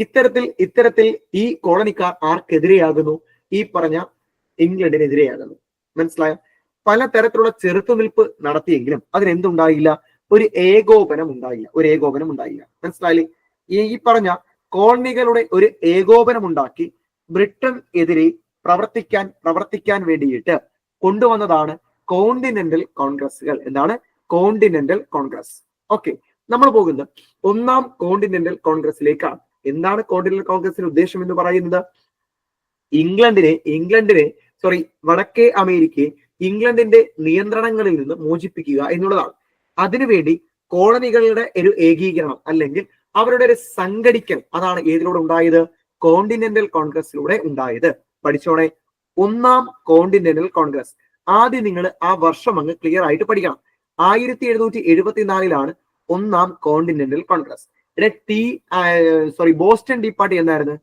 ഇത്തരത്തിൽ ഈ കോളനിക്കാർ ആർക്കെതിരെയാകുന്നു? ഈ പറഞ്ഞ ഇംഗ്ലണ്ടിനെതിരെയാകുന്നു. മനസ്സിലായോ? പല തരത്തിലുള്ള ചെറുത്തുനിൽപ്പ് നടത്തിയെങ്കിലും അതിനെന്തുണ്ടായില്ല? ഒരു ഏകോപനം ഉണ്ടായില്ല. മനസ്സിലായില്ലേ? ഈ പറഞ്ഞ കോളനികളുടെ ഒരു ഏകോപനം ഉണ്ടാക്കി ബ്രിട്ടൻ എതിരെ പ്രവർത്തിക്കാൻ വേണ്ടിയിട്ട് കൊണ്ടുവന്നതാണ് കോണ്ടിനെന്റൽ കോൺഗ്രസുകൾ. എന്താണ്? കോണ്ടിനെന്റൽ കോൺഗ്രസ്. ഓക്കെ, നമ്മൾ പോകുന്നത് ഒന്നാം കോണ്ടിനെന്റൽ കോൺഗ്രസിലേക്കാണ്. എന്താണ് കോണ്ടിനെന്റൽ കോൺഗ്രസിന്റെ ഉദ്ദേശം എന്ന് പറയുന്നത്? വടക്കേ അമേരിക്കയെ ഇംഗ്ലണ്ടിന്റെ നിയന്ത്രണങ്ങളിൽ നിന്ന് മോചിപ്പിക്കുക എന്നുള്ളതാണ്. അതിനുവേണ്ടി കോളനികളുടെ ഒരു ഏകീകരണം അല്ലെങ്കിൽ അവരുടെ ഒരു സംഘടിക്കൽ, അതാണ് ഏതിലൂടെ ഉണ്ടായത്? കോണ്ടിനെന്റൽ കോൺഗ്രസിലൂടെ ഉണ്ടായത്. പഠിച്ചോണേ, ഒന്നാം കോണ്ടിനെന്റൽ കോൺഗ്രസ്. ആദ്യം നിങ്ങൾ ആ വർഷം അങ്ങ് ക്ലിയർ ആയിട്ട് പഠിക്കണം. 1774 ഒന്നാം continental congress. Boston tea party എന്നായിരുന്നു?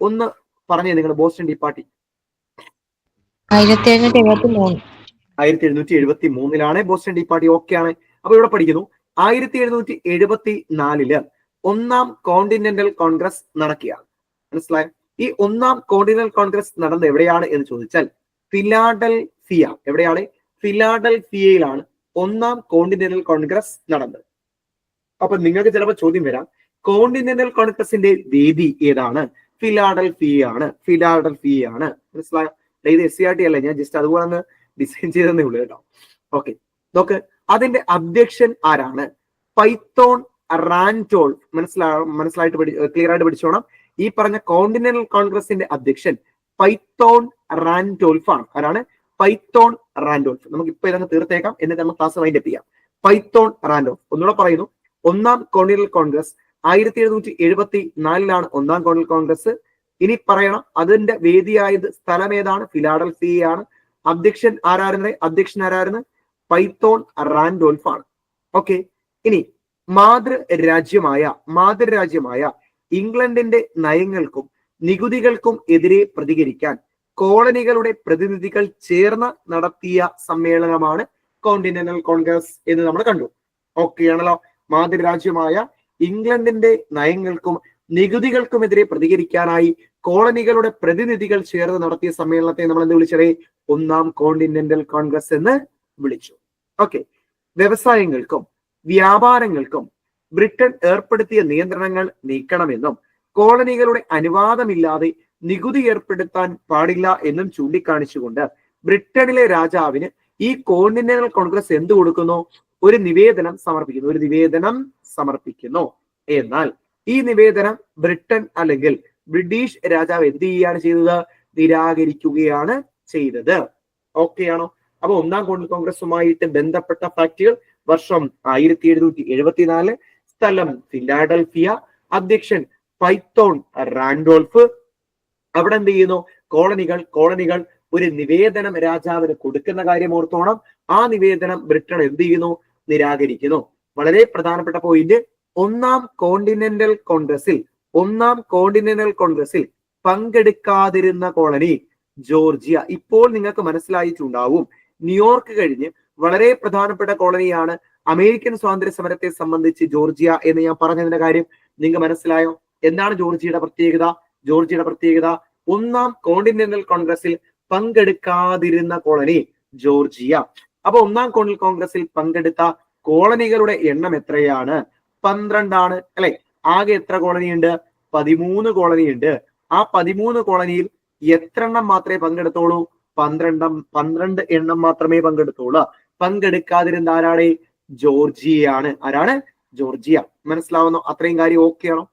ഒന്ന് പറഞ്ഞേ നിങ്ങൾ. Boston tea party 1773 Boston tea party. Okay ആണ്. അപ്പൊ ഇവിടെ പഠിക്കുന്നു 1774 ഒന്നാം കോണ്ടിനെന്റൽ കോൺഗ്രസ് നടക്കുകയാണ്. മനസ്സിലായോ? ഈ ഒന്നാം കോണ്ടിനെന്റൽ കോൺഗ്രസ് നടന്നത് എവിടെയാണ് എന്ന് ചോദിച്ചാൽ ഫിലാഡൽഫിയ. എവിടെയാണ്? ഫിലാഡൽഫിയയിലാണ് ഒന്നാം കോണ്ടിനെന്റൽ കോൺഗ്രസ് നടന്നത്. അപ്പൊ നിങ്ങൾക്ക് ചിലപ്പോൾ ചോദ്യം വരാം, കോണ്ടിനെന്റൽ കോൺഗ്രസിന്റെ വേദി ഏതാണ്? ഫിലാഡൽഫിയ ആണ്. മനസ്സിലായോ? ഇത് SCRT അല്ല, ഞാൻ ജസ്റ്റ് അതുപോലെ അങ്ങ് ഡിസൈൻ ചെയ്തതേ ഉള്ളൂ കേട്ടോ. ഓക്കെ, നോക്ക്, അതിന്റെ അധ്യക്ഷൻ ആരാണ്? Python Randolph. മനസ്സിലായിട്ട് ക്ലിയർ ആയിട്ട് പഠിച്ചോണം. ഈ പറഞ്ഞ കോണ്ടിനെന്റൽ കോൺഗ്രസിന്റെ അധ്യക്ഷൻ പൈത്തോൺ റാൻഡോൾഫ് ആണ്. ആരാണ്? Python Randolph. നമുക്ക് ഇപ്പൊ ഇതങ്ങ് തീർത്തേക്കാം, എന്നിട്ട് നമ്മൾ ക്ലാസ് വൈൻഡ് അപ്പ് ചെയ്യാം. Python Randolph. ഒന്നുകൂടെ പറയുന്നു, ഒന്നാം കോണ്ടിനെന്റൽ കോൺഗ്രസ് 1774 ഒന്നാം കോണ്ടിനെന്റൽ കോൺഗ്രസ്. ഇനി പറയണം, അതിന്റെ വേദിയായത് സ്ഥലം ഏതാണ്? ഫിലാഡൽഫിയയാണ്. അധ്യക്ഷൻ ആരായിരുന്നു? പൈത്തോൺ റാൻഡോൾഫ് ആണ്. ഓക്കെ, ഇനി മാതൃരാജ്യമായ ഇംഗ്ലണ്ടിന്റെ നയങ്ങൾക്കും നികുതികൾക്കും എതിരെ പ്രതികരിക്കാൻ കോളനികളുടെ പ്രതിനിധികൾ ചേർന്ന് നടത്തിയ സമ്മേളനമാണ് കോണ്ടിനെന്റൽ കോൺഗ്രസ് എന്ന് നമ്മൾ കണ്ടു. ഓക്കെ ആണല്ലോ? മാതൃരാജ്യമായ ഇംഗ്ലണ്ടിന്റെ നയങ്ങൾക്കും നികുതികൾക്കുമെതിരെ പ്രതികരിക്കാനായി കോളനികളുടെ പ്രതിനിധികൾ ചേർന്ന് നടത്തിയ സമ്മേളനത്തെ നമ്മൾ എന്ത് വിളിച്ചത്? ഒന്നാം കോണ്ടിനെന്റൽ കോൺഗ്രസ് എന്ന് വിളിച്ചു. ഓക്കെ, വ്യവസായങ്ങൾക്കും വ്യാപാരങ്ങൾക്കും ബ്രിട്ടൻ ഏർപ്പെടുത്തിയ നിയന്ത്രണങ്ങൾ നീക്കണമെന്നും കോളനികളുടെ അനുവാദമില്ലാതെ നികുതി ഏർപ്പെടുത്താൻ പാടില്ല എന്നും ചൂണ്ടിക്കാണിച്ചുകൊണ്ട് ബ്രിട്ടനിലെ രാജാവിന് ഈ കോണ്ടിനെന്റൽ കോൺഗ്രസ് എന്ത് കൊടുക്കുന്നു? ഒരു നിവേദനം സമർപ്പിക്കുന്നു. എന്നാൽ ഈ നിവേദനം ബ്രിട്ടൻ അല്ലെങ്കിൽ ബ്രിട്ടീഷ് രാജാവ് എന്ത് ചെയ്യുകയാണ് ചെയ്തത്? നിരാകരിക്കുകയാണ് ചെയ്തത്. ഓക്കെ ആണോ? അപ്പൊ ഒന്നാം കോണ്ടിനെന്റൽ കോൺഗ്രസുമായിട്ട് ബന്ധപ്പെട്ട ഫാക്ടുകൾ: വർഷം 1774, സ്ഥലം ഫിലാഡൽഫിയ, അധ്യക്ഷൻ പൈത്തോൺ റാൻഡോൾഫ്. അവിടെ എന്ത് ചെയ്യുന്നു? കോളനികൾ ഒരു നിവേദനം രാജാവിന് കൊടുക്കുന്ന കാര്യം ഓർത്തോണം. ആ നിവേദനം ബ്രിട്ടൻ എന്ത് ചെയ്യുന്നു? നിരാകരിക്കുന്നു. വളരെ പ്രധാനപ്പെട്ട പോയിന്റ്, ഒന്നാം കോണ്ടിനെന്റൽ കോൺഗ്രസിൽ പങ്കെടുക്കാതിരുന്ന കോളനി ജോർജിയ. ഇപ്പോൾ നിങ്ങൾക്ക് മനസ്സിലായിട്ടുണ്ടാവും, ന്യൂയോർക്ക് കഴിഞ്ഞ് വളരെ പ്രധാനപ്പെട്ട കോളനിയാണ് അമേരിക്കൻ സ്വാതന്ത്ര്യ സമരത്തെ സംബന്ധിച്ച് ജോർജിയ എന്ന് ഞാൻ പറഞ്ഞതിന്റെ കാര്യം നിങ്ങൾക്ക് മനസ്സിലായോ? എന്താണ് ജോർജിയയുടെ പ്രത്യേകത? ഒന്നാം കോണ്ടിനെന്റൽ കോൺഗ്രസിൽ പങ്കെടുക്കാതിരുന്ന കോളനി ജോർജിയ. അപ്പൊ ഒന്നാം കോണ്ടിനെന്റൽ കോൺഗ്രസിൽ പങ്കെടുത്ത കോളനികളുടെ എണ്ണം എത്രയാണ്? 12 ആണ് അല്ലെ? ആകെ എത്ര കോളനിയുണ്ട്? 13 കോളനിയുണ്ട്. ആ 13 കോളനിയിൽ എത്ര എണ്ണം മാത്രമേ പങ്കെടുത്തോളൂ? 12 എണ്ണം മാത്രമേ പങ്കെടുത്തോളൂ. പങ്കെടുക്കാതിരുന്ന ആരാണ്? ജോർജിയയാണ്. ആരാണ്? ജോർജിയ. മനസ്സിലാവുന്നോ? അത്രയും കാര്യം ഓക്കെ ആണോ?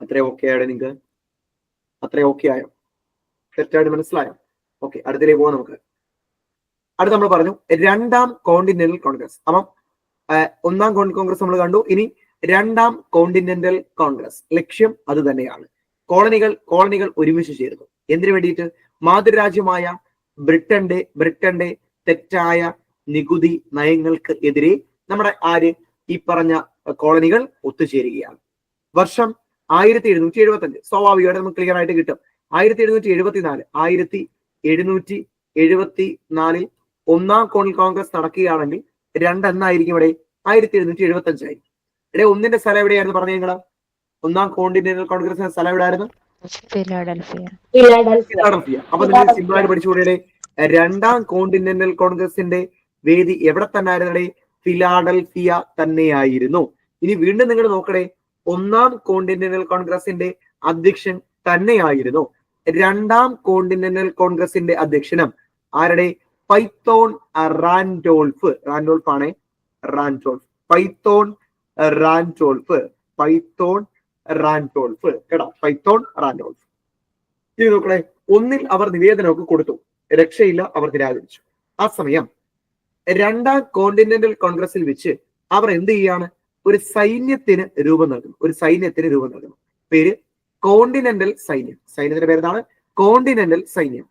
അത്രയും ഓക്കെ ആയോ നിങ്ങൾക്ക്? അത്രയും ഓക്കെ ആയോ? തെറ്റായിട്ട് മനസ്സിലായോ? ഓക്കെ, അടുത്തേക്ക് പോവാം. നമുക്ക് അടുത്ത് നമ്മൾ പറഞ്ഞു രണ്ടാം കോണ്ടിനെന്റൽ കോൺഗ്രസ്. അപ്പം ഒന്നാം കോണ്ടിനെന്റൽ കോൺഗ്രസ് നമ്മൾ കണ്ടു. ഇനി രണ്ടാം കോണ്ടിനെന്റൽ കോൺഗ്രസ് ലക്ഷ്യം അത് തന്നെയാണ്. കോളനികൾ ഒരുമിച്ച് ചേർന്നു. എന്തിനു വേണ്ടിയിട്ട്? മാതൃരാജ്യമായ ബ്രിട്ടന്റെ തെറ്റായ നികുതി നയങ്ങൾക്ക് എതിരെ നമ്മുടെ ഈ പറഞ്ഞ കോളനികൾ ഒത്തുചേരുകയാണ്. വർഷം 1775. സ്വാഭാവികമായിട്ട് നമുക്ക് ക്ലിയർ ആയിട്ട് കിട്ടും. 1774 ഒന്നാം കോണ്ടിനെന്റൽ കോൺഗ്രസ് നടക്കുകയാണെങ്കിൽ 2 എന്നായിരിക്കും ഇവിടെ? 1775 ആയിരിക്കും. ഇവിടെ ഒന്നിന്റെ സ്ഥലം എവിടെയായിരുന്നു പറഞ്ഞു നിങ്ങള്? ഒന്നാം കോണ്ടിനെന്റൽ കോൺഗ്രസിന്റെ സ്ഥലം എവിടെയായിരുന്നു? ഫിലാഡൽഫിയ. അപ്പൊ നിങ്ങൾ സിമ്പിൾ ആയിട്ട് പഠിച്ചുകൂടെ? രണ്ടാം കോണ്ടിനെന്റൽ കോൺഗ്രസിന്റെ വേദി എവിടെ തന്നെ ആയിരുന്നു? ഫിലാഡൽഫിയ തന്നെയായിരുന്നു. ഇനി വീണ്ടും നിങ്ങൾ നോക്കണേ, ഒന്നാം കോണ്ടിനെന്റൽ കോൺഗ്രസിന്റെ അധ്യക്ഷൻ തന്നെയായിരുന്നു രണ്ടാം കോണ്ടിനെന്റൽ കോൺഗ്രസിന്റെ അധ്യക്ഷനും ആരുടെ? Python Randolph. പൈത്തോൺ റാൻഡോൾഫ് കേട്ടോ. Python Randolph. ഇത് നോക്കണേ, ഒന്നിൽ അവർ നിവേദനമൊക്കെ കൊടുത്തു, രക്ഷയില്ല, അവർ നിരാകരിച്ചു. ആ സമയം രണ്ടാം കോണ്ടിനെന്റൽ കോൺഗ്രസിൽ വെച്ച് അവർ എന്ത് ചെയ്യാണ്? ഒരു സൈന്യത്തിന് രൂപം നൽകുന്നു. പേര് കോണ്ടിനെന്റൽ സൈന്യം. സൈന്യത്തിന്റെ പേരെന്താണ്? കോണ്ടിനെന്റൽ സൈന്യം.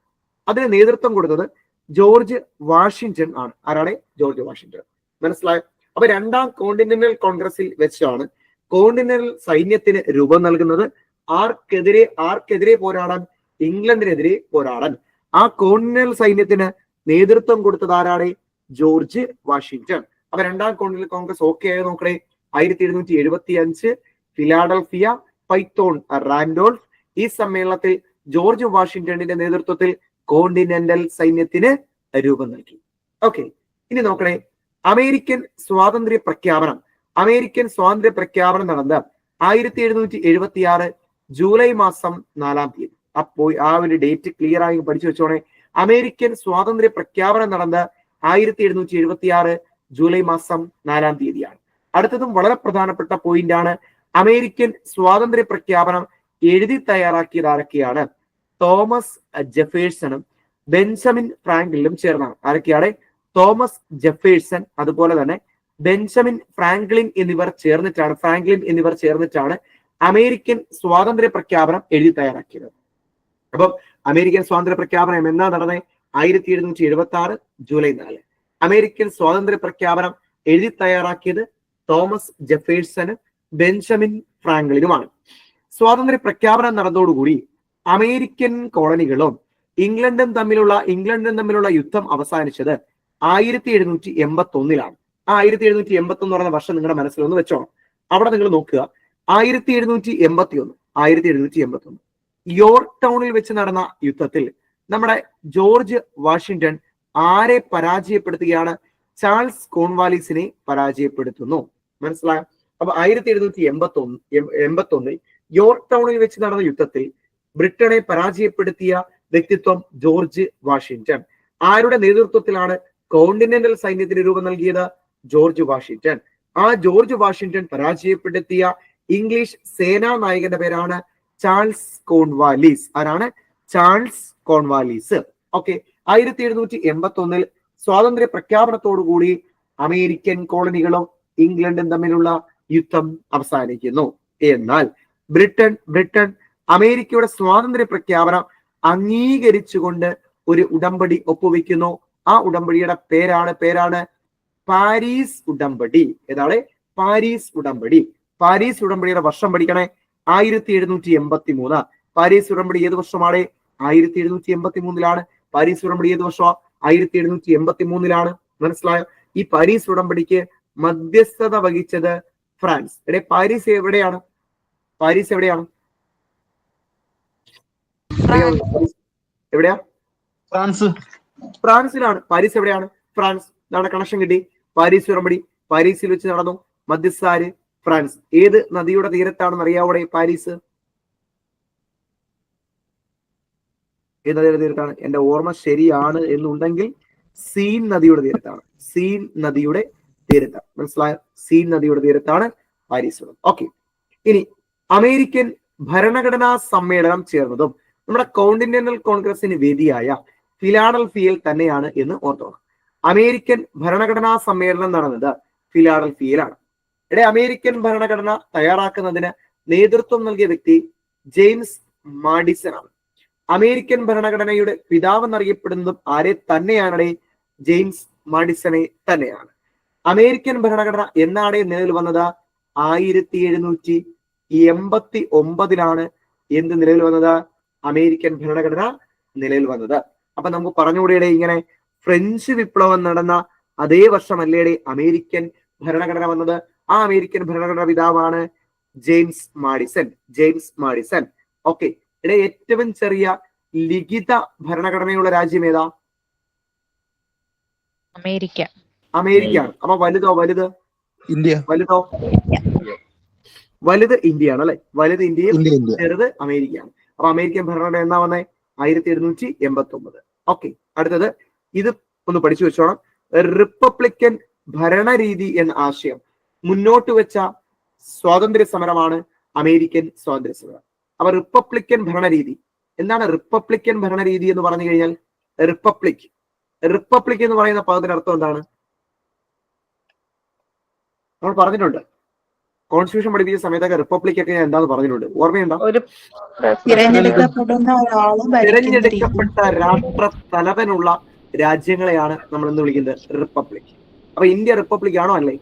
അതിന് നേതൃത്വം കൊടുത്തത് ജോർജ് വാഷിംഗ്ടൺ ആണ്. ആരാണ്? George Washington. മനസ്സിലായോ? അപ്പൊ രണ്ടാം കോണ്ടിനെന്റൽ കോൺഗ്രസിൽ വെച്ചാണ് കോണ്ടിനെന്റൽ സൈന്യത്തിന് രൂപം നൽകുന്നത്. ആർക്കെതിരെ പോരാടാൻ? ഇംഗ്ലണ്ടിനെതിരെ പോരാടാൻ. ആ കോണ്ടിനെന്റൽ സൈന്യത്തിന് നേതൃത്വം കൊടുത്തത് ആരാണ്? George Washington. അപ്പൊ രണ്ടാം കോണ്ടിനെന്റൽ കോൺഗ്രസ് ഓക്കെ ആയി നോക്കണേ. 1775 ഫിലാഡൽഫിയ, പൈത്തോൺ റാൻഡോൾഫ്. ഈ സമ്മേളനത്തിൽ ജോർജ് വാഷിംഗ്ടണിന്റെ നേതൃത്വത്തിൽ കോണ്ടിനെന്റൽ സൈന്യത്തിന് രൂപം നൽകി. ഓക്കെ, ഇനി നോക്കണേ, അമേരിക്കൻ സ്വാതന്ത്ര്യ പ്രഖ്യാപനം അമേരിക്കൻ സ്വാതന്ത്ര്യ പ്രഖ്യാപനം നടന്നത് 1776 ജൂലൈ മാസം 4-ാം തീയതി. അപ്പോൾ ആ ഒരു ഡേറ്റ് ക്ലിയർ ആയി പഠിച്ചു വെച്ചോണേ. അമേരിക്കൻ സ്വാതന്ത്ര്യ പ്രഖ്യാപനം നടന്നത് 1776 ജൂലൈ മാസം 4-ാം തീയതിയാണ്. അടുത്തതും വളരെ പ്രധാനപ്പെട്ട പോയിന്റ് ആണ്. അമേരിക്കൻ സ്വാതന്ത്ര്യ പ്രഖ്യാപനം എഴുതി തയ്യാറാക്കിയത് ആരൊക്കെയാണ്? തോമസ് ജെഫേഴ്സണും ബെഞ്ചമിൻ ഫ്രാങ്ക്ലിനും ചേർന്നാണ്. ആരൊക്കെയാണ്? തോമസ് ജെഫേഴ്സൺ അതുപോലെ തന്നെ ബെഞ്ചമിൻ ഫ്രാങ്ക്ലിൻ എന്നിവർ ചേർന്നിട്ടാണ് അമേരിക്കൻ സ്വാതന്ത്ര്യ പ്രഖ്യാപനം എഴുതി തയ്യാറാക്കിയത്. അപ്പം അമേരിക്കൻ സ്വാതന്ത്ര്യ പ്രഖ്യാപനം എന്നാ നടന്നത്? 1776 ജൂലൈ 4. അമേരിക്കൻ സ്വാതന്ത്ര്യ പ്രഖ്യാപനം എഴുതി തയ്യാറാക്കിയത് തോമസ് ജെഫേഴ്സണും ബെഞ്ചമിൻ ഫ്രാങ്ക്ലിനുമാണ്. സ്വാതന്ത്ര്യ പ്രഖ്യാപനം നടന്നതോടുകൂടി അമേരിക്കൻ കോളനികളും ഇംഗ്ലണ്ടും തമ്മിലുള്ള യുദ്ധം അവസാനിച്ചത് 1781. ആ 1781 എന്ന് പറയുന്ന വർഷം നിങ്ങളുടെ മനസ്സിലൊന്ന് വെച്ചോണം. അവിടെ നിങ്ങൾ നോക്കുക. 1781 യോർക്ക് ടൗണിൽ വെച്ച് നടന്ന യുദ്ധത്തിൽ നമ്മുടെ ജോർജ് വാഷിംഗ്ടൺ ആരെ പരാജയപ്പെടുത്തുകയാണ്? ചാൾസ് കോൺവാലിസിനെ പരാജയപ്പെടുത്തുന്നു. മനസ്സിലായോ? അപ്പൊ 1781 യോർക്ക് ടൗണിൽ വെച്ച് നടന്ന യുദ്ധത്തിൽ ബ്രിട്ടനെ പരാജയപ്പെടുത്തിയ വ്യക്തിത്വം ജോർജ് വാഷിംഗ്ടൺ. ആരുടെ നേതൃത്വത്തിലാണ് കോണ്ടിനെന്റൽ സൈന്യത്തിന് രൂപം നൽകിയത്? George Washington. ആ ജോർജ് വാഷിംഗ്ടൺ പരാജയപ്പെടുത്തിയ ഇംഗ്ലീഷ് സേനാ നായകന്റെ പേരാണ് ചാൾസ് കോൺവാലിസ്. ആരാണ്? Charles Cornwallis. ഓക്കെ. 1781 സ്വാതന്ത്ര്യ പ്രഖ്യാപനത്തോടുകൂടി അമേരിക്കൻ കോളനികളും ഇംഗ്ലണ്ടും തമ്മിലുള്ള യുദ്ധം അവസാനിക്കുന്നു. എന്നാൽ ബ്രിട്ടൻ അമേരിക്കയുടെ സ്വാതന്ത്ര്യ പ്രഖ്യാപനം അംഗീകരിച്ചുകൊണ്ട് ഒരു ഉടമ്പടി ഒപ്പുവെക്കുന്നു. ആ ഉടമ്പടിയുടെ പേരാണ് പാരീസ് ഉടമ്പടി. ഏതാണ്? പാരീസ് ഉടമ്പടി. പാരീസ് ഉടമ്പടിയുടെ വർഷം പഠിക്കണേ. 1783. പാരീസ് ഉടമ്പടി ഏത് വർഷമാണ്? 1783 പാരീസ് ഉടമ്പടി ഏത് വർഷമാണ്? 1783. മനസ്സിലായോ? ഈ പാരീസ് ഉടമ്പടിക്ക് മധ്യസ്ഥത വഹിച്ചത് ഫ്രാൻസ്. പാരീസ് എവിടെയാണ്? എവിടെയാ? ഫ്രാൻസിലാണ്. പാരീസ് എവിടെയാണ്? ഫ്രാൻസ്. ഇതാണ് കണക്ഷൻ കിട്ടി. പാരീസ് ഉടമ്പടി പാരീസിൽ വെച്ച് നടന്നു. മധ്യസ്ഥാര് ഫ്രാൻസ്. ഏത് നദിയുടെ തീരത്താണെന്ന് അറിയാവൂടെ പാരീസ്? ഏത് നദിയുടെ തീരത്താണ്? എന്റെ ഓർമ്മ ശരിയാണ് എന്നുണ്ടെങ്കിൽ സീൻ നദിയുടെ തീരത്താണ്. മനസ്സിലായോ? സീൻ നദിയുടെ തീരത്താണ് പാരീസ് ഉള്ളത്. ഓക്കെ. ഇനി അമേരിക്കൻ ഭരണഘടനാ സമ്മേളനം ചേർന്നതും നമ്മുടെ കോണ്ടിനെന്റൽ കോൺഗ്രസിന് വേദിയായ ഫിലാഡൽഫിയയിൽ തന്നെയാണ് എന്ന് ഓർത്തോണം. അമേരിക്കൻ ഭരണഘടനാ സമ്മേളനം നടന്നത് ഫിലാഡൽഫിയയിലാണ്. അമേരിക്കൻ ഭരണഘടന തയ്യാറാക്കുന്നതിന് നേതൃത്വം നൽകിയ വ്യക്തി ജെയിംസ് മാഡിസൺ ആണ്. അമേരിക്കൻ ഭരണഘടനയുടെ പിതാവ് എന്നറിയപ്പെടുന്നതും ആരെ തന്നെയാണ്? ജെയിംസ് മാഡിസനെ തന്നെയാണ്. അമേരിക്കൻ ഭരണഘടന എന്നാണ് നിലവിൽ വന്നത്? 1789 എന്ത് നിലവിൽ വന്നത്? അമേരിക്കൻ ഭരണഘടന നിലവിൽ വന്നത്. അപ്പൊ നമുക്ക് പറഞ്ഞുകൂടിയുടെ ഇങ്ങനെ ഫ്രഞ്ച് വിപ്ലവം നടന്ന അതേ വർഷമല്ലേടെ അമേരിക്കൻ ഭരണഘടന വന്നത്? ആ അമേരിക്കൻ ഭരണഘടന പിതാവാണ് ജെയിംസ് മാഡിസൺ. ഓക്കെ. ഏറ്റവും ചെറിയ ലിഖിത ഭരണഘടനയുള്ള രാജ്യം ഏതാ? അമേരിക്കയാണ്. അപ്പൊ വലുത് ഇന്ത്യയാണ് അല്ലെ? വലുത് ഇന്ത്യയും ചെറുത് അമേരിക്കയാണ്. അപ്പൊ അമേരിക്കൻ ഭരണഘടന എന്നാ വന്നേ? 1789. ഓക്കെ. അടുത്തത് ഇത് ഒന്ന് പഠിച്ചു വെച്ചോണം. റിപ്പബ്ലിക്കൻ ഭരണരീതി എന്ന ആശയം മുന്നോട്ട് വെച്ച സ്വാതന്ത്ര്യ സമരമാണ് അമേരിക്കൻ സ്വാതന്ത്ര്യ സമരം. അപ്പൊ റിപ്പബ്ലിക്കൻ ഭരണരീതി എന്താണ്? റിപ്പബ്ലിക്കൻ ഭരണരീതി എന്ന് പറഞ്ഞു കഴിഞ്ഞാൽ റിപ്പബ്ലിക് എന്ന് പറയുന്ന പദത്തിന്റെ അർത്ഥം എന്താണ്? നമ്മൾ പറഞ്ഞിട്ടുണ്ട്. കോൺസ്റ്റിറ്റ്യൂഷൻ പഠിപ്പിച്ച സമയത്തൊക്കെ റിപ്പബ്ലിക് ഒക്കെ എന്താന്ന് പറഞ്ഞിട്ടുണ്ട്. ഓർമ്മയുണ്ടോ? തിരഞ്ഞെടുക്കപ്പെട്ട രാഷ്ട്ര തലവനുള്ള രാജ്യങ്ങളെയാണ് നമ്മൾ എന്ന് വിളിക്കുന്നത് റിപ്പബ്ലിക്. അപ്പൊ ഇന്ത്യ റിപ്പബ്ലിക് ആണോ? അല്ലേ?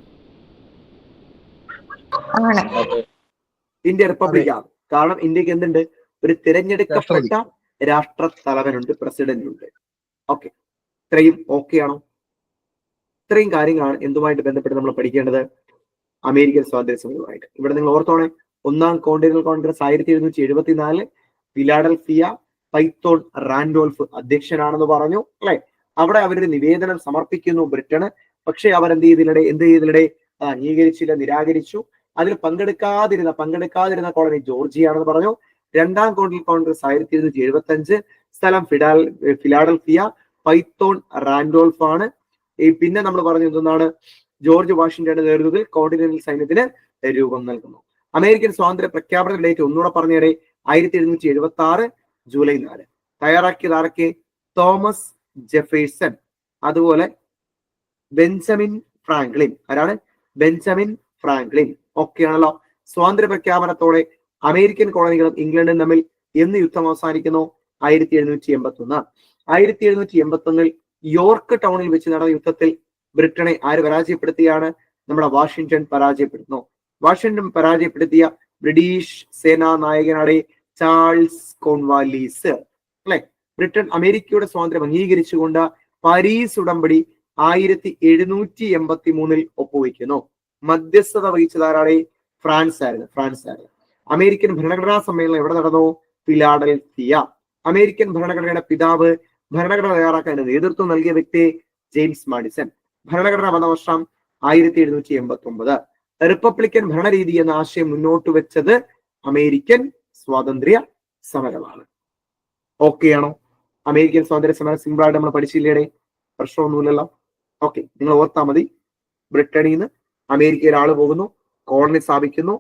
ഇന്ത്യ റിപ്പബ്ലിക് ആണ്. കാരണം ഇന്ത്യക്ക് എന്തുണ്ട്? ഒരു തിരഞ്ഞെടുക്കപ്പെട്ട രാഷ്ട്ര തലവനുണ്ട്, പ്രസിഡന്റ് ഉണ്ട്. ഓക്കെ. ഇത്രയും ഓക്കെ ആണോ? ഇത്രയും കാര്യങ്ങളാണ് എന്തുമായിട്ട് ബന്ധപ്പെട്ട് നമ്മൾ പഠിക്കേണ്ടത്? അമേരിക്കൻ സ്വാതന്ത്ര്യ സമരവുമായിട്ട്. ഇവിടെ നിങ്ങൾ ഓർത്തോണേ, ഒന്നാം continental Congress 1774 Philadelphia Peyton Randolph അധ്യക്ഷനാണെന്ന് പറഞ്ഞു അല്ലെ? അവിടെ അവരൊരു നിവേദനം സമർപ്പിക്കുന്നു ബ്രിട്ടന്. പക്ഷെ അവർ എന്ത് ചെയ്തില്ലേ? അത് അംഗീകരിച്ചില്ല, നിരാകരിച്ചു. അതിൽ പങ്കെടുക്കാതിരുന്ന കോളനി ജോർജിയാണെന്ന് പറഞ്ഞു. രണ്ടാം കോണ്ടിൽ കോൺഗ്രസ് 1775, സ്ഥലം ഫിലാഡൽഫിയ, പൈത്തോൺ റാൻഡോൾഫ് ആണ്. പിന്നെ നമ്മൾ പറഞ്ഞു എന്താണ്, ജോർജ് വാഷിംഗ്ടന്റെ നേതൃത്വത്തിൽ കോണ്ടിനെന്റൽ സൈന്യത്തിന് രൂപം നൽകുന്നു. അമേരിക്കൻ സ്വാതന്ത്ര്യ പ്രഖ്യാപന ഡേറ്റ് ഒന്നുകൂടെ പറഞ്ഞേടെ, 1776 ജൂലൈ 4. തയ്യാറാക്കിയത് ആരൊക്കെ? തോമസ് ജെഫേഴ്സൺ, അതുപോലെ ബെഞ്ചമിൻ ഫ്രാങ്ക്ലിൻ. ആരാണ്? Benjamin Franklin. ഒക്കെയാണല്ലോ. സ്വാതന്ത്ര്യ പ്രഖ്യാപനത്തോടെ അമേരിക്കൻ കോളനികളും ഇംഗ്ലണ്ടും തമ്മിൽ എന്ന് യുദ്ധം അവസാനിക്കുന്നു? 1781. 1781 യോർക്ക് ടൗണിൽ വെച്ച് നടന്ന യുദ്ധത്തിൽ ബ്രിട്ടനെ ആര് പരാജയപ്പെടുത്തിയാണ്? നമ്മുടെ വാഷിംഗ്ടൺ പരാജയപ്പെടുന്നു. വാഷിംഗ്ടൺ പരാജയപ്പെടുത്തിയ ബ്രിട്ടീഷ് സേനാ നായകനാണ് ചാൾസ് കോൺവാലീസ്. അല്ലെ? ബ്രിട്ടൻ അമേരിക്കയുടെ സ്വാതന്ത്ര്യം അംഗീകരിച്ചുകൊണ്ട് പാരീസ് ഉടമ്പടി 1783 ഒപ്പുവെക്കുന്നു. മധ്യസ്ഥത വഹിച്ചതാരാണ്? ഫ്രാൻസ് ആയിരുന്നു. അമേരിക്കൻ ഭരണഘടനാ സമ്മേളനം എവിടെ നടന്നു? ഫിലാഡൽഫിയ. അമേരിക്കൻ ഭരണഘടനയുടെ പിതാവ്, ഭരണഘടന തയ്യാറാക്കാൻ നേതൃത്വം നൽകിയ വ്യക്തി ജെയിംസ് മാഡിസൺ. ഭരണഘടന വന്ന വർഷം 1789. റിപ്പബ്ലിക്കൻ ഭരണരീതി എന്ന ആശയം മുന്നോട്ട് വെച്ചത് അമേരിക്കൻ സ്വാതന്ത്ര്യ സമരമാണ്. ഓക്കെയാണോ? അമേരിക്കൻ സ്വാതന്ത്ര്യ സമരം സിമ്പിളായിട്ട് നമ്മൾ പഠിച്ചില്ലേടെ, പ്രശ്നമൊന്നുമില്ലല്ലോ. ഓക്കെ, നിങ്ങൾ ഓർത്താൽ മതി. ബ്രിട്ടനിൽ നിന്ന് അമേരിക്കയിൽ ആള് പോകുന്നു, കോളനി സ്ഥാപിക്കുന്നു.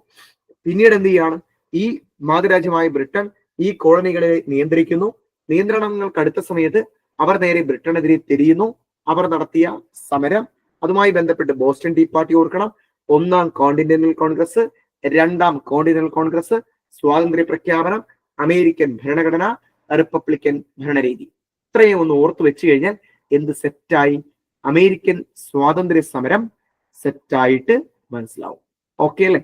പിന്നീട് എന്ത് ചെയ്യാണ്? ഈ മാതൃരാജ്യമായ ബ്രിട്ടൻ ഈ കോളനികളെ നിയന്ത്രിക്കുന്നു. നിയന്ത്രണങ്ങൾക്ക് അടുത്ത സമയത്ത് അവർ നേരെ ബ്രിട്ടനെതിരെ തിരിയുന്നു. അവർ നടത്തിയ സമരം, അതുമായി ബന്ധപ്പെട്ട് ബോസ്റ്റൺ ടീ പാർട്ടി ഓർക്കണം, ഒന്നാം കോണ്ടിനെന്റൽ കോൺഗ്രസ്, രണ്ടാം കോണ്ടിനെന്റൽ കോൺഗ്രസ്, സ്വാതന്ത്ര്യ പ്രഖ്യാപനം, അമേരിക്കൻ ഭരണഘടന, റിപ്പബ്ലിക്കൻ ഭരണരീതി. ഇത്രയും ഒന്ന് ഓർത്തു വെച്ച് കഴിഞ്ഞാൽ എന്ത് സെറ്റായി? അമേരിക്കൻ സ്വാതന്ത്ര്യ സമരം സെറ്റായിട്ട് മനസ്സിലാവും. ഓക്കെ അല്ലേ?